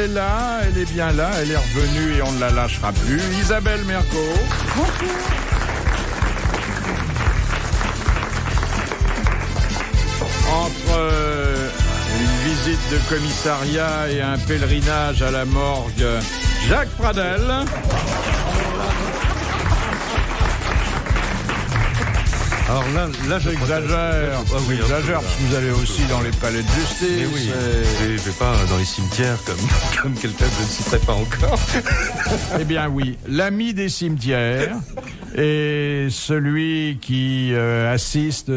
est là, elle est bien là, elle est revenue et on ne la lâchera plus. Isabelle Mergo. Bonjour. Entre une visite de commissariat et un pèlerinage à la morgue, Jacques Pradel. Alors là j'exagère. Oui, j'exagère parce que vous allez aussi dans les palais de justice. Mais oui, je vais pas dans les cimetières comme quelqu'un je ne citerai pas encore. Eh bien oui, l'ami des cimetières et celui qui assiste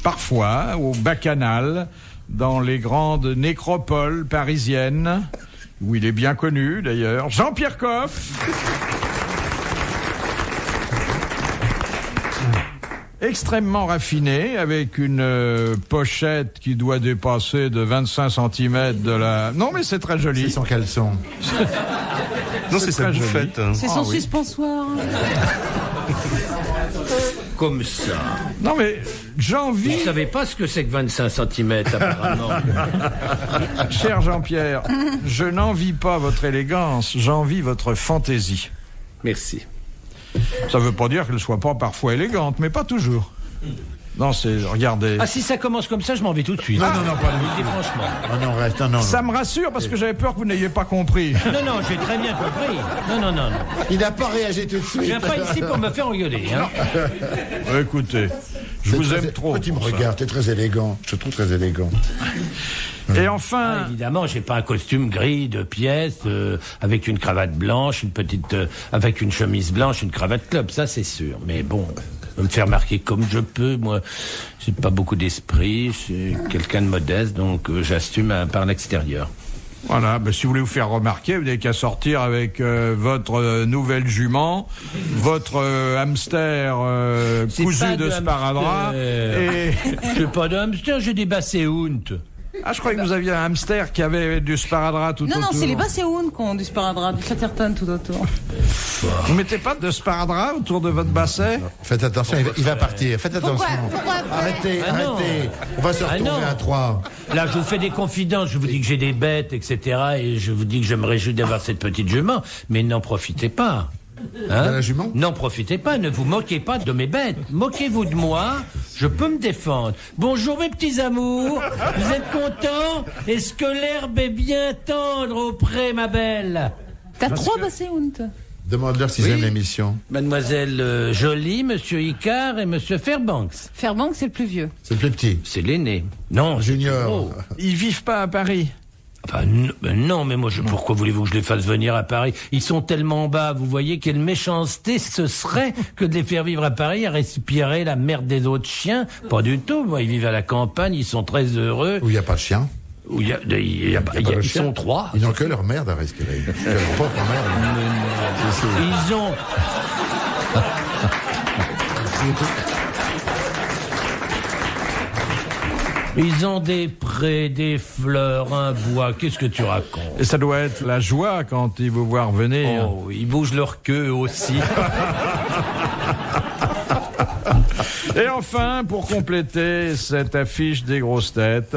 parfois au bacchanal dans les grandes nécropoles parisiennes, où il est bien connu d'ailleurs, Jean-Pierre Coff. Extrêmement raffiné, avec une pochette qui doit dépasser de 25 cm de la... Non mais c'est très joli. C'est son caleçon. Non, c'est sa bouffette. C'est son suspensoir. Comme ça. Non mais j'envie... Vous savez pas ce que c'est que 25 cm apparemment. Cher Jean-Pierre, je n'envie pas votre élégance, j'envie votre fantaisie. Merci. Ça veut pas dire qu'elle soit pas parfois élégante, mais pas toujours. Non, c'est... Regardez... Ah, si ça commence comme ça, je m'en vais tout de suite. Non, pas je vous le dis franchement. Ah non, reste, non. Ça me rassure parce que j'avais peur que vous n'ayez pas compris. Non, j'ai très bien compris. Non. Il n'a pas réagi tout de Je suite. viens pas ici pour me faire engueuler. Hein. Écoutez, je vous aime trop. Pourquoi tu me pour ça. regardes, t'es très élégant. Je te trouve très élégant. Et enfin... Évidemment, j'ai pas un costume gris de pièces avec une cravate blanche, une petite avec une chemise blanche, une cravate club, ça c'est sûr. Mais bon, me faire marquer comme je peux, moi, j'ai pas beaucoup d'esprit, je suis quelqu'un de modeste, donc j'assume par l'extérieur. Voilà, si vous voulez vous faire remarquer, vous n'avez qu'à sortir avec votre nouvelle jument, votre hamster cousu de sparadrap et... J'ai pas de hamster, j'ai des basséounts. Ah, je croyais que vous aviez un hamster qui avait du sparadrap tout autour. Non, c'est les basséounes qui ont du sparadrap, du chatterton tout autour. Vous mettez pas de sparadrap autour de votre basset? Faites attention, il va partir. Faites attention. Pourquoi Arrêtez. non. On va se retrouver non. à 3. Là, je vous fais des confidences, je vous dis que j'ai des bêtes, etc. Et je vous dis que je me réjouis d'avoir cette petite jument, mais n'en profitez pas. Hein? De la jument? N'en profitez pas, ne vous moquez pas de mes bêtes. Moquez-vous de moi, je peux me défendre. Bonjour mes petits amours, vous êtes contents? Est-ce que l'herbe est bien tendre au pré, ma belle? T'as 3 basséounes. Demande-leur s'ils aiment l'émission. Mademoiselle Jolie, Monsieur Icare et Monsieur Fairbanks. Fairbanks, c'est le plus vieux. C'est le plus petit. C'est l'aîné. Non, Junior. Ils vivent pas à Paris. Enfin, non, mais moi, pourquoi voulez-vous que je les fasse venir à Paris? Ils sont tellement bas, vous voyez, quelle méchanceté ce serait que de les faire vivre à Paris à respirer la merde des autres chiens. Pas du tout, moi, ils vivent à la campagne, ils sont très heureux. Où il n'y a pas de chien. Où ils sont 3. Ils n'ont que leur merde à respirer. Que leur propre merde. Ils ont... Ils ont des prés, des fleurs, un bois. Qu'est-ce que tu racontes? Et ça doit être la joie quand ils vous voient revenir. Oh, ils bougent leur queue aussi. Et enfin, pour compléter cette affiche des grosses têtes,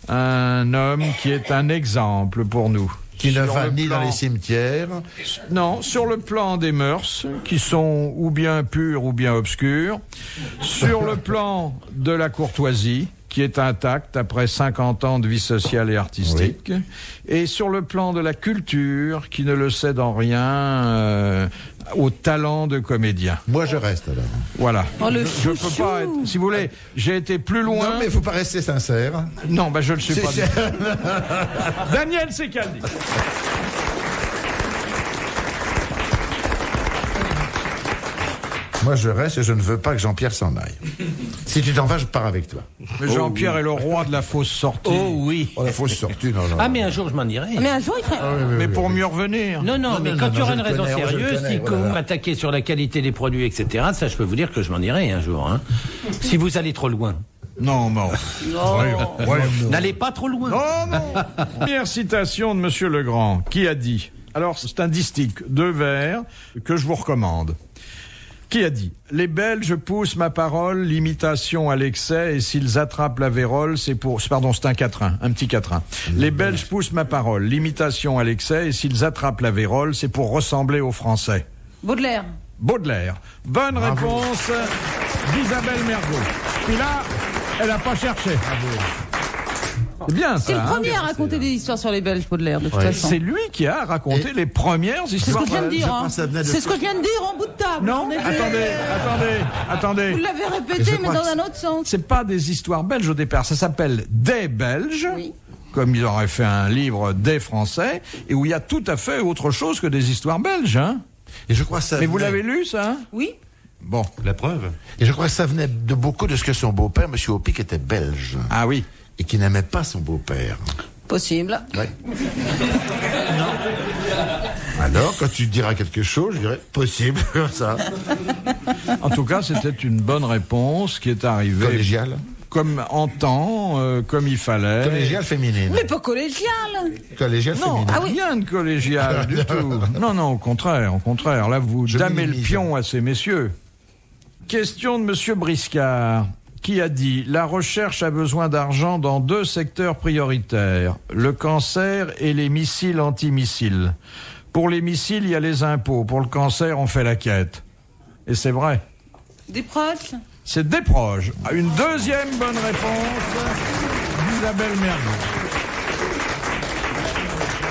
un homme qui est un exemple pour nous. Qui ne Sur va le ni plan- dans les cimetières. Non, sur le plan des mœurs, qui sont ou bien pures ou bien obscures. Sur le plan de la courtoisie, qui est intacte après 50 ans de vie sociale et artistique. Et sur le plan de la culture, qui ne le cède en rien au talent de comédien. Moi, je reste alors. Voilà. Oh, le Je peux chouchou. pas être... Si vous voulez, j'ai été plus loin... Non, mais il faut pas rester sincère. Non, je le suis pas. C'est- Daniel Secaldi. Moi, je reste et je ne veux pas que Jean-Pierre s'en aille. Si tu t'en vas, je pars avec toi. Mais Jean-Pierre est le roi de la fausse sortie. Oh oui. Oh, la fausse sortie, non. Ah, mais un jour, je m'en irai. Mais un jour, il ferait... Mais pour mieux revenir. Non, mais non, quand non, il y aura je une le raison connais, je le sérieuse, connais, si que voilà. vous m'attaquez sur la qualité des produits, etc., ça, je peux vous dire que je m'en irai un jour. Hein. Si vous allez trop loin. Non. N'allez pas trop loin. Non. Première citation de Monsieur Legrand, qui a dit... Alors, c'est un distique, 2 vers, que je vous recommande. Qui a dit « Les Belges poussent ma parole, l'imitation à l'excès, et s'ils attrapent la vérole, c'est pour... » Pardon, c'est un quatrain, un petit quatrain. « Les Belges poussent ma parole, l'imitation à l'excès, et s'ils attrapent la vérole, c'est pour ressembler aux Français. » Baudelaire. Baudelaire. Bonne réponse d'Isabelle Mergo. Puis là, elle n'a pas cherché. C'est bien ça. C'est le premier à raconter des histoires sur les Belges, Baudelaire, de toute façon. C'est lui qui a raconté les premières C'est ce histoires. que je viens de dire. Hein. C'est C'est ce que je viens de dire en bout de table. Non, attendez. Vous l'avez répété, mais dans un autre sens. C'est pas des histoires belges au départ. Ça s'appelle Des Belges. Oui. Comme ils auraient fait un livre des Français, et où il y a tout à fait autre chose que des histoires belges. Hein. Et je crois que ça Mais vous venait- l'avez lu, ça? Oui. Bon. La preuve. Et je crois que ça venait de beaucoup de ce que son beau-père, M. Hopi, qui était belge, Ah oui. et qui n'aimait pas son beau-père. Possible. Ouais. Alors, quand tu diras quelque chose, je dirais possible, comme ça. En tout cas, c'était une bonne réponse qui est arrivée Collégial. comme en temps, comme il fallait. Collégial féminine. Mais pas collégial. Collégial Non, féminine. rien de collégial du tout. Non, au contraire. Là, vous Je damez le minimise. pion à ces messieurs. Question de Monsieur Briscard, qui a dit « La recherche a besoin d'argent dans 2 secteurs prioritaires, le cancer et les missiles antimissiles. Pour les missiles, il y a les impôts. Pour le cancer, on fait la quête. » Et c'est vrai. Des proches. C'est Desproges. Une deuxième bonne réponse d'Isabelle Mergo.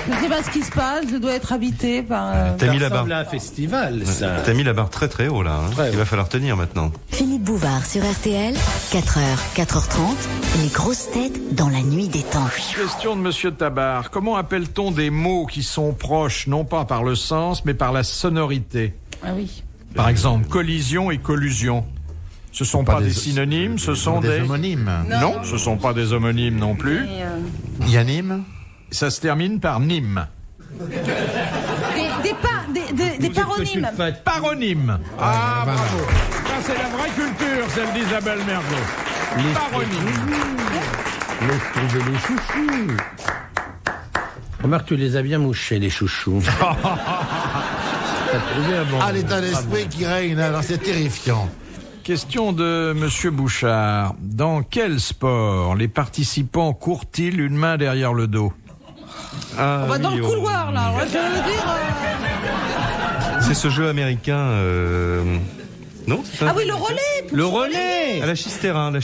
Je ne sais pas ce qui se passe. Je dois être habité par... T'as mis Ça la barre. ressemble à un festival, ça. T'as mis la barre très très haut là. Hein. Très Il va falloir tenir maintenant. Philippe Bouvard sur RTL, 4h, 4h30, les grosses têtes dans la nuit des temps. Question de Monsieur Tabar. Comment appelle-t-on des mots qui sont proches, non pas par le sens, mais par la sonorité? Ah oui. Par exemple, collision et collusion. Ce sont pas des synonymes, ce sont des... homonymes. Non, ce sont pas des homonymes non plus. Et, Yannim. Ça se termine par Nîmes. des paronymes. Paronyme. Ah, bravo. Ça, c'est la vraie culture, celle d'Isabelle Mergo. Paronyme. Laisse trouver les chouchous. Remarque, tu les as bien mouchés, les chouchous. T'as trouvé un bon... Ah, l'état d'esprit qui règne, alors c'est terrifiant. Question de Monsieur Bouchard. Dans quel sport les participants courent-ils une main derrière le dos? Ah, On va dans oui, le couloir, là. Ouais, je veux dire... C'est ce jeu américain. Non c'est ça Ah oui, le relais. Le relais. Ah, la chistera, non Pour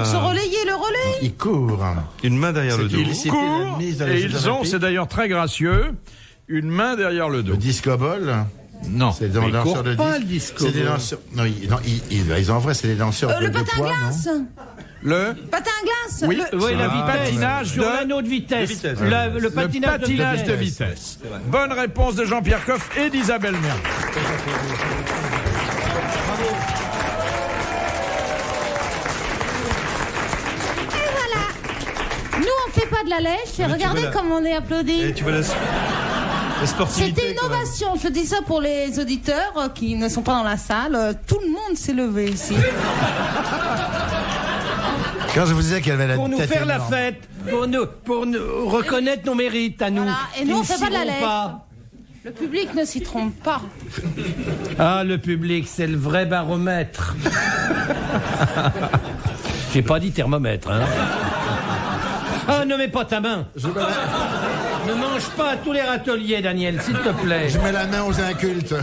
se relayer, le relais. Il court. Une main derrière le dos. C'était la Courent, mise dans les et Jeux ils ont, Olympiques. c'est d'ailleurs très gracieux, une main derrière le dos. Le disco ball. Non. C'est des Mais il danseurs court de pas, disque. le disco C'est des ball. danseurs. Non, ils en vrai, c'est des danseurs Le de patin poids, à glace. Le Patin à glace. Oui. Le- Oui, la vitesse. patinage sur de- l'anneau de vitesse. de vitesse. Le patinage, de vitesse. Bonne réponse de Jean-Pierre Coff et d'Isabelle Mergo. Nous, on fait pas de la lèche. Et Mais tu regardez veux la- comme on est applaudis. Et tu vas la sportivité. C'était une quand même. ovation. Je dis ça pour les auditeurs qui ne sont pas dans la salle. Tout le monde s'est levé ici. Quand je vous disais qu'elle avait la Pour nous tête faire la énorme. fête, pour nous reconnaître nos mérites à nous. Voilà. Et qui nous, on ne fait pas de la scieront lèche. pas. Le public ne s'y trompe pas. Ah, le public, c'est le vrai baromètre. J'ai pas dit thermomètre, hein. Ah, ne mets pas ta main. Ne mange pas tous les râteliers, Daniel, s'il te plaît. Je mets la main aux incultes.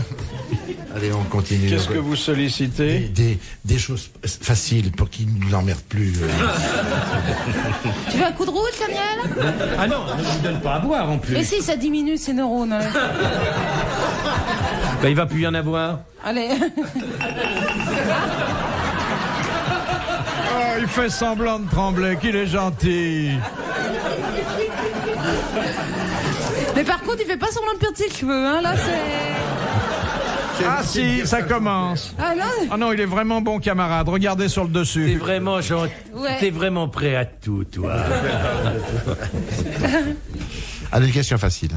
Allez, on continue. Qu'est-ce que vous sollicitez? Des choses faciles pour qu'ils ne nous emmerdent plus. Tu veux un coup de rouge, Daniel? Ah non, ne lui donne pas à boire en plus. Et si ça diminue ses neurones? Hein. Ben, il va plus y en avoir. Allez. Oh, il fait semblant de trembler, qu'il est gentil. Mais par contre, il fait pas semblant de perdre ses cheveux. Hein. Là, c'est... Ah si, ça commence. Ah non. Ah non, il est vraiment bon camarade. Regardez sur le T'es dessus. vraiment gentil. Ouais. T'es vraiment prêt à tout, toi. Allez, une question facile.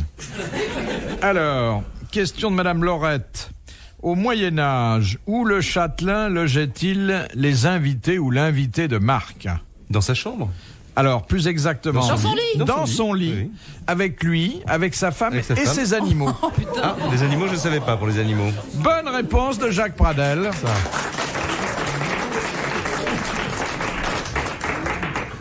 Alors, question de Madame Laurette. Au Moyen-Âge, où le châtelain logeait-il les invités ou l'invité de marque? Dans sa chambre. Alors, plus exactement, Dans son lit. dans son lit, Oui. avec lui, avec sa femme Avec sa et femme. ses animaux. Ah, les animaux, je ne savais pas pour les animaux. Bonne réponse de Jacques Pradel.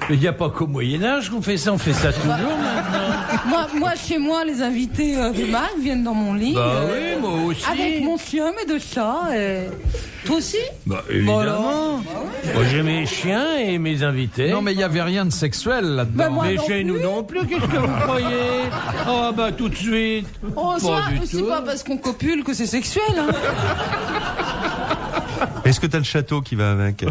Il n'y a pas qu'au Moyen-Âge qu'on fait ça, on fait ça toujours maintenant. Moi, chez moi, les invités du mag viennent dans mon lit. Bah oui, moi aussi. Avec mon chien, mes 2 chats. Toi aussi? Bah évidemment. alors. Moi j'ai mes chiens et mes invités. Non, mais il n'y avait rien de sexuel là-dedans. Bah, moi Mais non chez plus. nous non plus, qu'est-ce que vous croyez? Oh bah tout de suite. Oh, ça, Pas du c'est tout. pas parce qu'on copule que c'est sexuel. Hein. Est-ce que t'as le château qui va avec?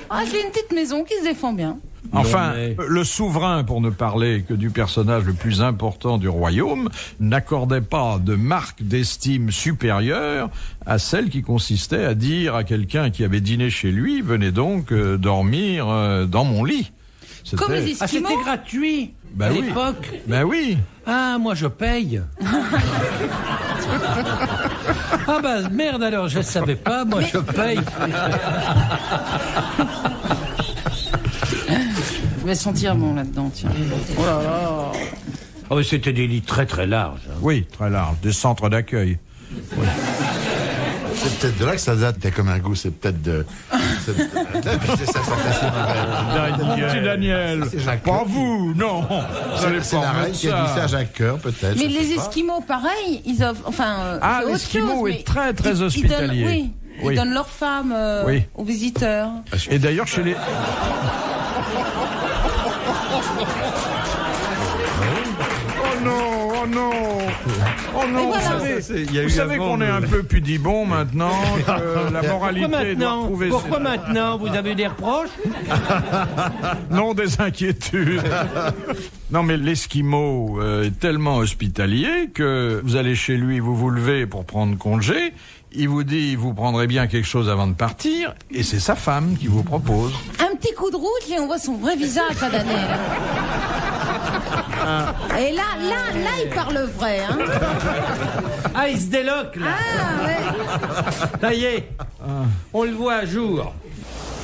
Ah, j'ai une petite maison qui se défend bien. Enfin, Non, mais- le souverain, pour ne parler que du personnage le plus important du royaume, n'accordait pas de marque d'estime supérieure à celle qui consistait à dire à quelqu'un qui avait dîné chez lui, venez donc dormir dans mon lit. C'était- Comme les Ah, Esquimaux. c'était gratuit Bah à oui. l'époque. Ben oui. Ah, moi je paye. Ah bah merde alors, je savais pas, moi je paye. Je vais sentir bon là-dedans, tiens. Oh là là. Oh, mais c'était des lits très très larges. Hein. Oui, très large. Des centres d'accueil. C'est peut-être de là que ça date. T'as comme un goût, c'est peut-être de. C'est ça, Petit Daniel. C'est Jacques Pas Coeur. vous, non. Vous allez C'est pas la remettre reine qui a dit ça à Jacques Coeur, peut-être. Mais je les sais pas. Esquimaux, pareil, ils offrent. Enfin. Ah, c'est autre l'Esquimau chose, est mais très, très ils donnent- hospitalier. Oui. Oui. Ils donnent leurs femmes Oui. aux visiteurs. Et d'ailleurs, chez les... Oh non, oh non, oh non, voilà. vous savez, Il y a vous eu savez avant qu'on est de- un peu pudibond maintenant, que la moralité doit Maintenant trouver Pourquoi maintenant? Vous avez des reproches? non des inquiétudes. Non mais l'Esquimau est tellement hospitalier que vous allez chez lui, vous vous levez pour prendre congé, il vous dit vous prendrez bien quelque chose avant de partir, et c'est sa femme qui vous propose. Un petit coup de rouge et on voit son vrai visage, la Daniel. Et là, il parle vrai, hein. Ah, il se déloque là. Ah, ouais. Ça y est, on le voit à jour.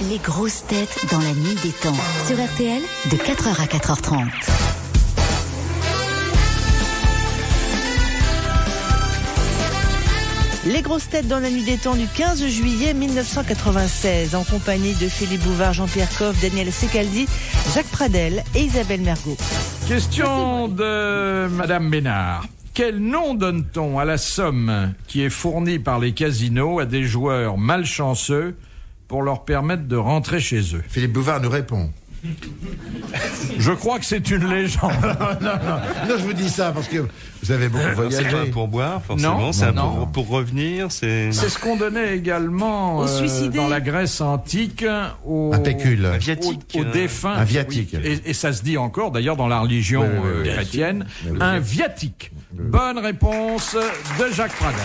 Les grosses têtes dans la nuit des temps. Sur RTL, de 4h à 4h30. Les grosses têtes dans la nuit des temps du 15 juillet 1996, en compagnie de Philippe Bouvard, Jean-Pierre Coff, Daniel Secaldi, Jacques Pradel et Isabelle Mergot. Question de Madame Bénard. Quel nom donne-t-on à la somme qui est fournie par les casinos à des joueurs malchanceux pour leur permettre de rentrer chez eux? Philippe Bouvard nous répond. Je crois que c'est une légende. Non, je vous dis ça parce que vous avez beaucoup C'est voyagé. pas un pourboire, forcément. Non, C'est un non. pour revenir. C'est C'est ce qu'on donnait également Aux suicidés. dans la Grèce antique aux, Un pécule. un viatique. aux défunts. Un viatique. Oui. Et ça se dit encore, d'ailleurs, dans la religion Oui. chrétienne, un viatique. Bonne réponse de Jacques Pradel.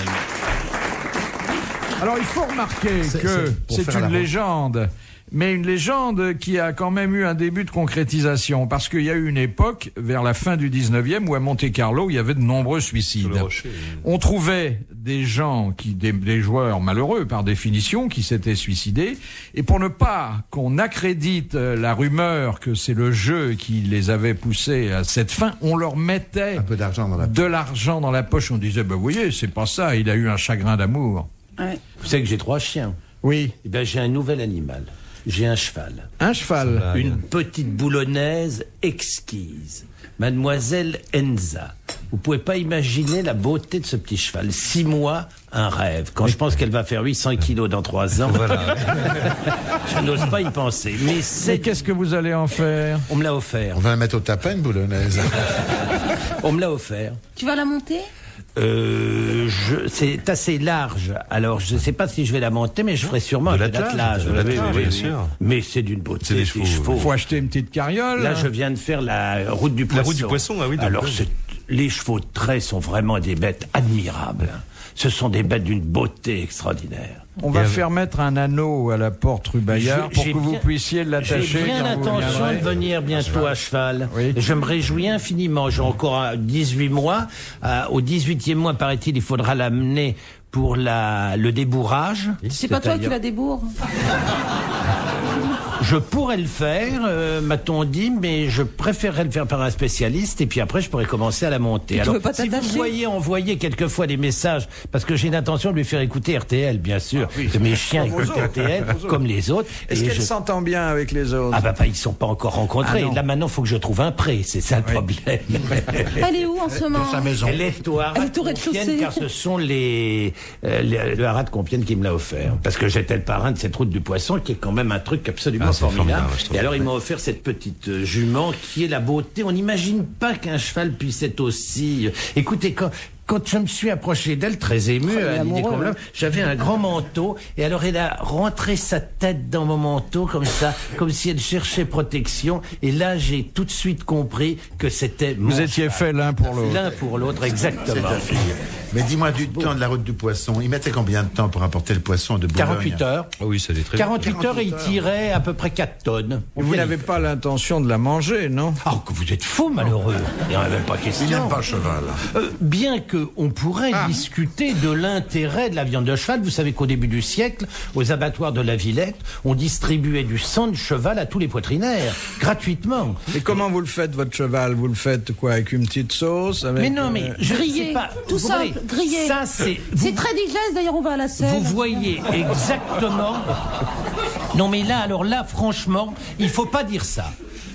Alors, il faut remarquer que pour c'est faire la une route. légende, mais une légende qui a quand même eu un début de concrétisation, parce qu'il y a eu une époque, vers la fin du 19e, où à Monte-Carlo, il y avait de nombreux suicides. le rocher. On trouvait des gens, des joueurs malheureux par définition, qui s'étaient suicidés, et pour ne pas qu'on accrédite la rumeur que c'est le jeu qui les avait poussés à cette fin, on leur mettait Un peu d'argent dans la. de l'argent dans la poche. On disait, vous voyez, c'est pas ça, il a eu un chagrin d'amour. Ouais. Vous savez que j'ai 3 chiens. Oui. Eh ben, j'ai un nouvel animal. J'ai un cheval. Un cheval. Une petite boulonnaise exquise. Mademoiselle Enza. Vous pouvez pas imaginer la beauté de ce petit cheval. 6 mois, un rêve. Quand je pense qu'elle va faire 800 kilos dans 3 ans, je n'ose pas y penser. Mais Mais qu'est-ce que vous allez en faire? on me l'a offert. On va la mettre au tapin, une boulonnaise. On me l'a offert. Tu vas la monter? C'est assez large. Alors, je ne sais pas si je vais la monter, mais je ferai sûrement De un peu l'attelage, d'attelage. bien sûr. Mais c'est d'une beauté. C'est des ces chevaux, Faut acheter une petite carriole. Là, je viens de faire la route du poisson. La route du poisson, ah oui. donc, Alors, oui. les chevaux de trait sont vraiment des bêtes admirables. Ce sont des bêtes d'une beauté extraordinaire. On va faire mettre un anneau à la porte rue Bayard pour J'ai que vous bien- puissiez l'attacher. J'ai bien quand vous l'intention viendrez. de venir bientôt à cheval. Oui. Je me réjouis infiniment. J'ai encore 18 mois. Au 18e mois, paraît-il, il faudra l'amener pour le débourrage. C'est pas toi qui la débourre. Je pourrais le faire, m'a-t-on dit, mais je préférerais le faire par un spécialiste et puis après je pourrais commencer à la monter. Tu veux pas si t'attacher ? vous voyez envoyer quelquefois des messages, parce que j'ai l'intention de lui faire écouter RTL, bien sûr, que mes chiens Comme aux écoutent autres. RTL, comme les autres. Est-ce et qu'elle s'entend bien avec les autres? Ah bah ils sont pas encore rencontrés. Ah non. Là maintenant, faut que je trouve un pré, c'est ça le problème. Elle est où en ce moment? Dans sa maison. Elle est au haras Elle est au de rez-de-chaussée. Compiègne, car ce sont le haras de Compiègne qui me l'a offert. Parce que j'étais le parrain de cette route du poisson, qui est quand même un truc absolument c'est formidable. formidable, je trouve. Et alors, il m'a offert cette petite jument qui est la beauté. On n'imagine pas qu'un cheval puisse être aussi... Écoutez, quand je me suis approché d'elle, très ému, à l'idée qu'on me l'a, j'avais un grand manteau, et alors elle a rentré sa tête dans mon manteau, comme ça, comme si elle cherchait protection, et là, j'ai tout de suite compris que c'était mon Vous étiez cheval. fait l'un pour l'autre. L'un pour l'autre, C'est exactement. ta fille. Mais dis-moi, du temps de la route du poisson, il mettait combien de temps pour apporter le poisson de Boulogne? 48 heures. Ah oui, ça allait très 48 heures et il tirait à peu près 4 tonnes. Vous n'avez pas l'intention de la manger, non? Ah, que vous êtes fou, malheureux. Il n'y en a même pas question. Il n'aime pas le cheval. Bien qu'on pourrait discuter de l'intérêt de la viande de cheval, vous savez qu'au début du siècle, aux abattoirs de la Villette, on distribuait du sang de cheval à tous les poitrinaires, gratuitement. Et comment vous le faites, votre cheval? Vous le faites quoi? Avec une petite sauce? Avec, Mais non, mais je Grillé. sais pas. Tout Vous simple, voyez, grillé. Ça, c'est... C'est très digeste, d'ailleurs, on va à la selle. Vous voyez exactement. Non, mais là, alors là, franchement, il faut pas dire ça.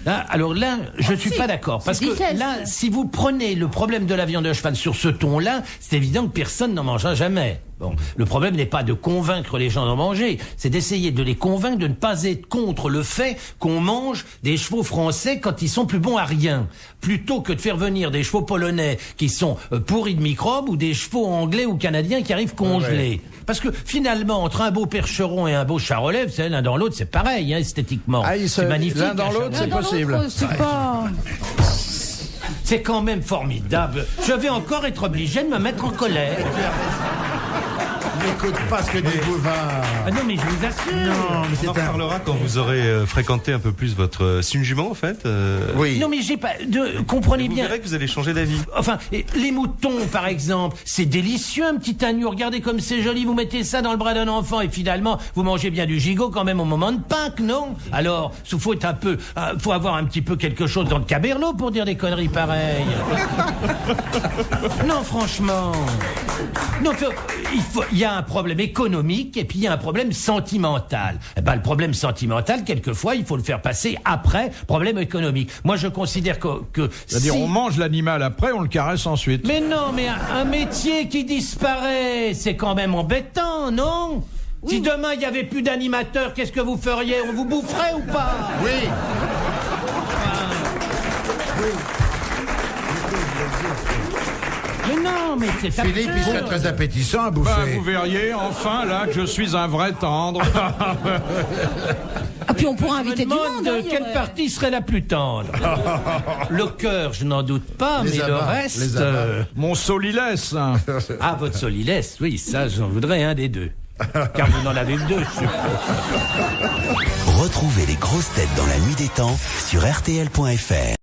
Hein, alors là, je suis pas d'accord. Parce que digeste. là, si vous prenez le problème de la viande de cheval sur ce ton-là, c'est évident que personne n'en mangera jamais. Bon, le problème n'est pas de convaincre les gens d'en manger, c'est d'essayer de les convaincre de ne pas être contre le fait qu'on mange des chevaux français quand ils sont plus bons à rien, plutôt que de faire venir des chevaux polonais qui sont pourris de microbes ou des chevaux anglais ou canadiens qui arrivent congelés. Parce que finalement, entre un beau percheron et un beau charolais, vous savez, l'un dans l'autre, c'est pareil, hein, esthétiquement. Ah, C'est magnifique. l'un dans un l'autre, charolais. c'est possible. C'est pas... C'est quand même formidable. Je vais encore être obligé de me mettre en colère. N'écoute pas ce que dit Bouvard. Ah non, mais je vous assure. Non, mais On en c'est un... reparlera quand vous aurez fréquenté un peu plus votre... C'est une jument, en fait Oui. Non, mais j'ai pas... Comprenez Vous bien. verrez que vous allez changer d'avis. Enfin, les moutons, par exemple, c'est délicieux, un petit agneau. Regardez comme c'est joli. Vous mettez ça dans le bras d'un enfant et finalement, vous mangez bien du gigot quand même au moment de Pâques, non? Alors, faut avoir un petit peu quelque chose dans le cabernet pour dire des conneries pareilles. Non, franchement. Non, il y a un problème économique et puis il y a un problème sentimental. Eh ben, le problème sentimental, quelquefois, il faut le faire passer après problème économique. Moi, je considère que C'est-à-dire, si- on mange l'animal après, on le caresse ensuite. Mais non, mais un métier qui disparaît, c'est quand même embêtant, non? Si demain il y avait plus d'animateurs, qu'est-ce que vous feriez? On vous boufferait ou pas? Oui. Mais non, mais c'est Philippe, il serait absurde. très appétissant à Ben, bouffer. vous verriez, enfin, là, que je suis un vrai tendre. Ah, puis on pourra Je me inviter du demande monde. hein, il y quelle aurait- partie serait la plus tendre. Le cœur, je n'en doute pas, Les mais le abats, reste... les abats. Mon solilès. Ah, votre solilès, oui, ça, j'en voudrais un des deux. Car vous n'en avez que deux, je suppose. Retrouvez les grosses têtes dans la nuit des temps sur RTL.fr.